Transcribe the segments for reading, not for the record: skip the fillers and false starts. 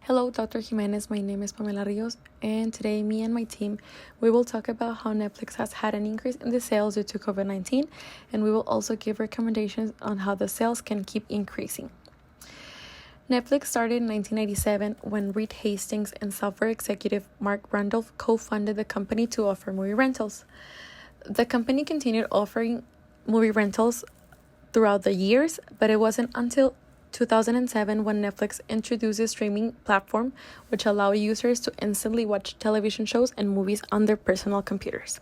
Hello, Dr. Jimenez. My name is Pamela Rios, and today, me and my team, we will talk about how Netflix has had an increase in the sales due to COVID-19, and we will also give recommendations on how the sales can keep increasing. Netflix started in 1997 when Reed Hastings and software executive Mark Randolph co-founded the company to offer movie rentals. The company continued offering movie rentals throughout the years, but it wasn't until 2007 when Netflix introduced a streaming platform which allowed users to instantly watch television shows and movies on their personal computers.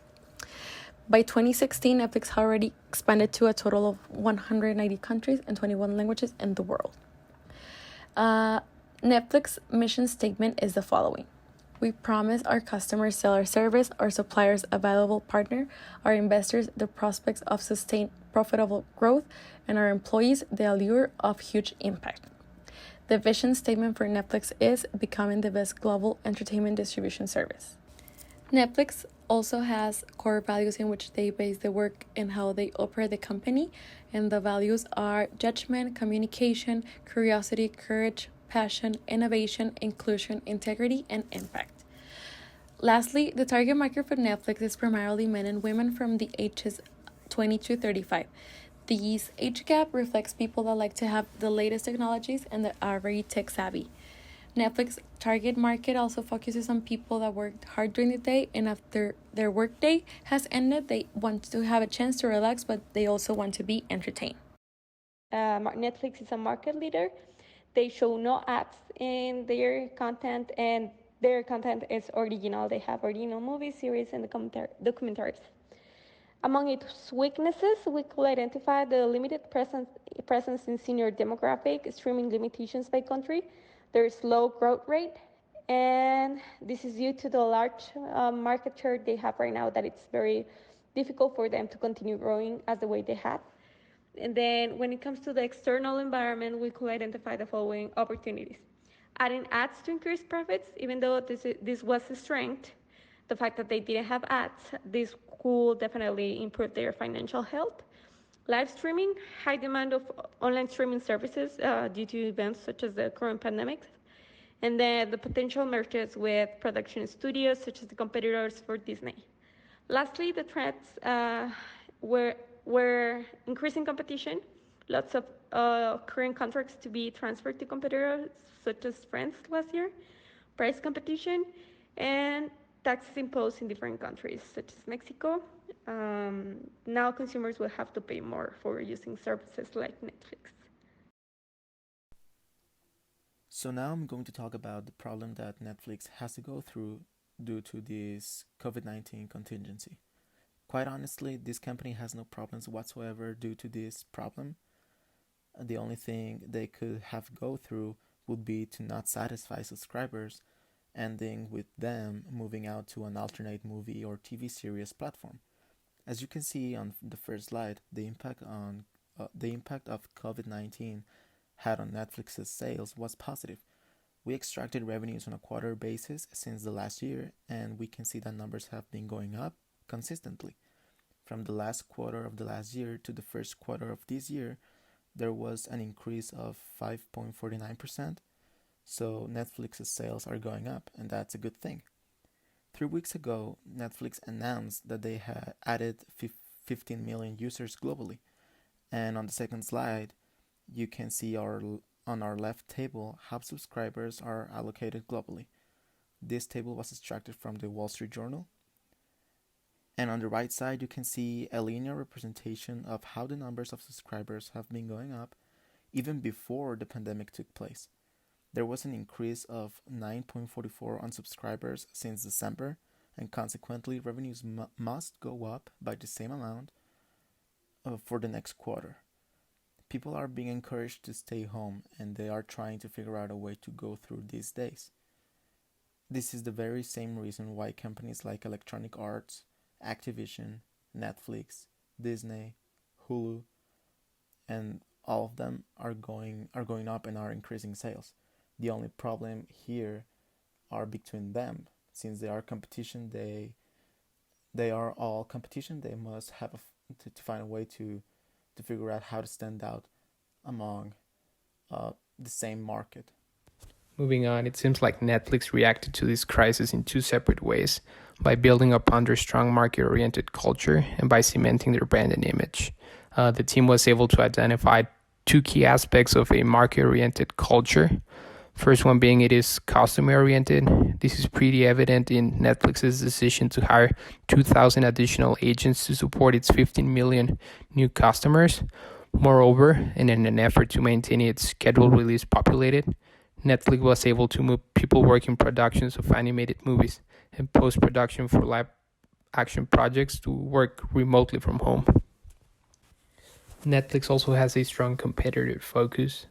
By 2016, Netflix had already expanded to a total of 190 countries and 21 languages in the world. Netflix's mission statement is the following. We promise our customers seller service, our suppliers a valuable partner, our investors the prospects of sustained profitable growth, and our employees the allure of huge impact. The vision statement for Netflix is becoming the best global entertainment distribution service. Netflix also has core values in which they base the work and how they operate the company, and the values are judgment, communication, curiosity, courage, passion, innovation, inclusion, integrity, and impact. Lastly, the target market for Netflix is primarily men and women from the ages 20 to 35. This age gap reflects people that like to have the latest technologies and that are very tech savvy. Netflix target market also focuses on people that worked hard during the day, and after their workday has ended, they want to have a chance to relax, but they also want to be entertained. Netflix is a market leader. They show no ads in their content, and their content is original. They have original movies, series, and documentaries. Among its weaknesses, we could identify the limited presence in senior demographic, streaming limitations by country, their slow growth rate, and this is due to the large market share they have right now that it's very difficult for them to continue growing as the way they had. And then when it comes to the external environment, we could identify the following opportunities. Adding ads to increase profits, even though this was a strength, the fact that they didn't have ads, this could definitely improve their financial health. Live streaming, high demand of online streaming services due to events such as the current pandemic. And then the potential mergers with production studios such as the competitors for Disney. Lastly, the threats were increasing competition, lots of current contracts to be transferred to competitors such as France last year, price competition, and taxes imposed in different countries such as Mexico. Now consumers will have to pay more for using services like Netflix. So now I'm going to talk about the problem that Netflix has to go through due to this COVID-19 contingency. Quite honestly, this company has no problems whatsoever due to this problem. The only thing they could have go through would be to not satisfy subscribers, ending with them moving out to an alternate movie or TV series platform. As you can see on the first slide, the impact of COVID-19 had on Netflix's sales was positive. We extracted revenues on a quarter basis since the last year, and we can see that numbers have been going up consistently. From the last quarter of the last year to the first quarter of this year, there was an increase of 5.49%. So Netflix's sales are going up, and that's a good thing. 3 weeks ago, Netflix announced that they had added 15 million users globally. And on the second slide, you can see on our left table how subscribers are allocated globally. This table was extracted from the Wall Street Journal. And on the right side, you can see a linear representation of how the numbers of subscribers have been going up even before the pandemic took place. There was an increase of 9.44 on subscribers since December, and consequently, revenues must go up by the same amount for the next quarter. People are being encouraged to stay home, and they are trying to figure out a way to go through these days. This is the very same reason why companies like Electronic Arts, Activision, Netflix, Disney, Hulu, and all of them are going up and are increasing sales. The only problem here are between them. Since they are competition, they are all competition. They must have to find a way to figure out how to stand out among the same market. Moving on, it seems like Netflix reacted to this crisis in two separate ways: by building upon their strong market-oriented culture and by cementing their brand and image. The team was able to identify two key aspects of a market-oriented culture. First one being it is customer-oriented. This is pretty evident in Netflix's decision to hire 2,000 additional agents to support its 15 million new customers. Moreover, and in an effort to maintain its scheduled release populated, Netflix was able to move people working productions of animated movies and post-production for live action projects to work remotely from home. Netflix also has a strong competitive focus.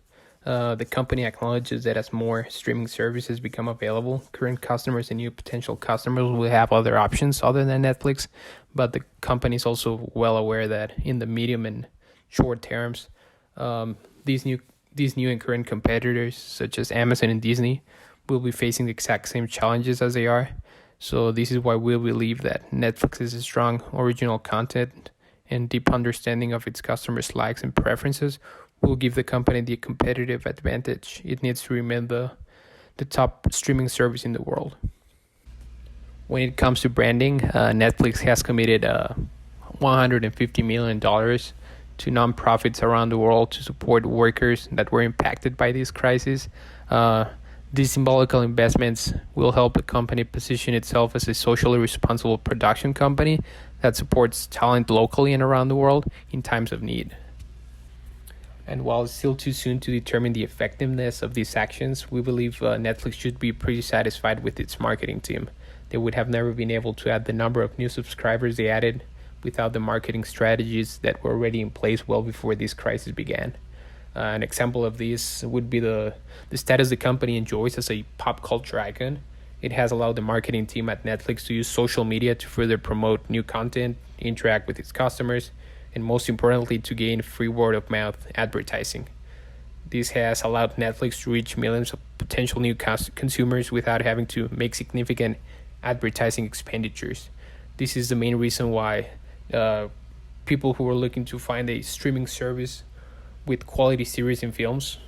The company acknowledges that as more streaming services become available, current customers and new potential customers will have other options other than Netflix, but the company is also well aware that in the medium and short terms, these new and current competitors, such as Amazon and Disney, will be facing the exact same challenges as they are. So this is why we believe that Netflix's strong original content and deep understanding of its customers' likes and preferences will give the company the competitive advantage it needs to remain the top streaming service in the world. When it comes to branding, Netflix has committed $150 million to nonprofits around the world to support workers that were impacted by this crisis. These symbolical investments will help the company position itself as a socially responsible production company that supports talent locally and around the world in times of need. And while it's still too soon to determine the effectiveness of these actions, we believe Netflix should be pretty satisfied with its marketing team. They would have never been able to add the number of new subscribers they added without the marketing strategies that were already in place well before this crisis began. An example of this would be the status the company enjoys as a pop culture icon. It has allowed the marketing team at Netflix to use social media to further promote new content, interact with its customers, and most importantly, to gain free word-of-mouth advertising. This has allowed Netflix to reach millions of potential new consumers without having to make significant advertising expenditures. This is the main reason why people who were looking to find a streaming service with quality series and films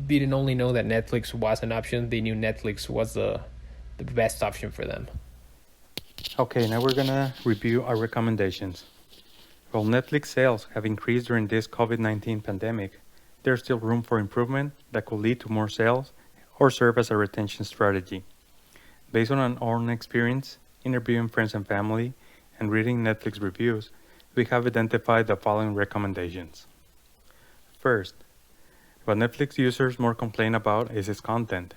didn't only know that Netflix was an option, they knew Netflix was the best option for them. Okay, now we're gonna review our recommendations. While Netflix sales have increased during this COVID-19 pandemic, there's still room for improvement that could lead to more sales or serve as a retention strategy. Based on our own experience, interviewing friends and family, and reading Netflix reviews, we have identified the following recommendations. First, what Netflix users more complain about is its content,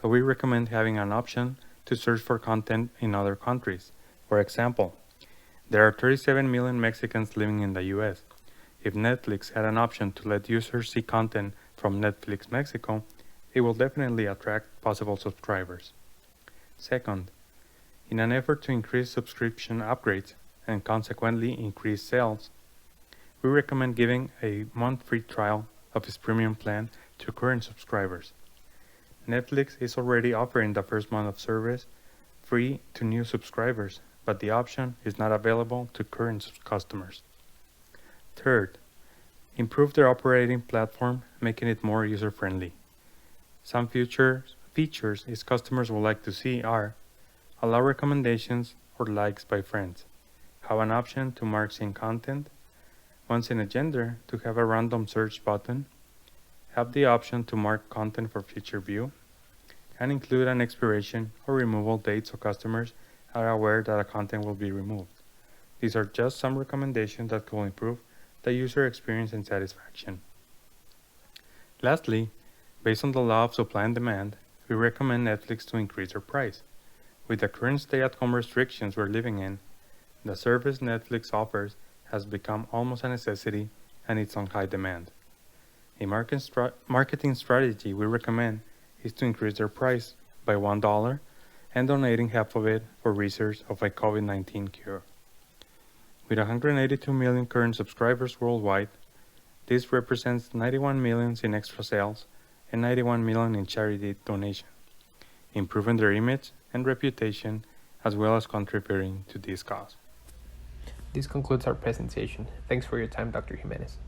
so we recommend having an option to search for content in other countries. For example, there are 37 million Mexicans living in the US. If Netflix had an option to let users see content from Netflix Mexico, it will definitely attract possible subscribers. Second, in an effort to increase subscription upgrades and consequently increase sales, we recommend giving a month free trial of its premium plan to current subscribers. Netflix is already offering the first month of service free to new subscribers, but the option is not available to current customers. Third, improve their operating platform, making it more user-friendly. Some features its customers would like to see are: allow recommendations or likes by friends, have an option to mark seen content, once in a gender to have a random search button, have the option to mark content for future view, and include an expiration or removal date so customers are aware that a content will be removed. These are just some recommendations that will improve the user experience and satisfaction. Lastly, based on the law of supply and demand, we recommend Netflix to increase their price. With the current stay-at-home restrictions we're living in, the service Netflix offers has become almost a necessity and it's on high demand. A marketing strategy we recommend is to increase their price by $1 and donating half of it for research of a COVID-19 cure. With 182 million current subscribers worldwide, this represents 91 million in extra sales and 91 million in charity donation, improving their image and reputation as well as contributing to this cause. This concludes our presentation. Thanks for your time, Dr. Jimenez.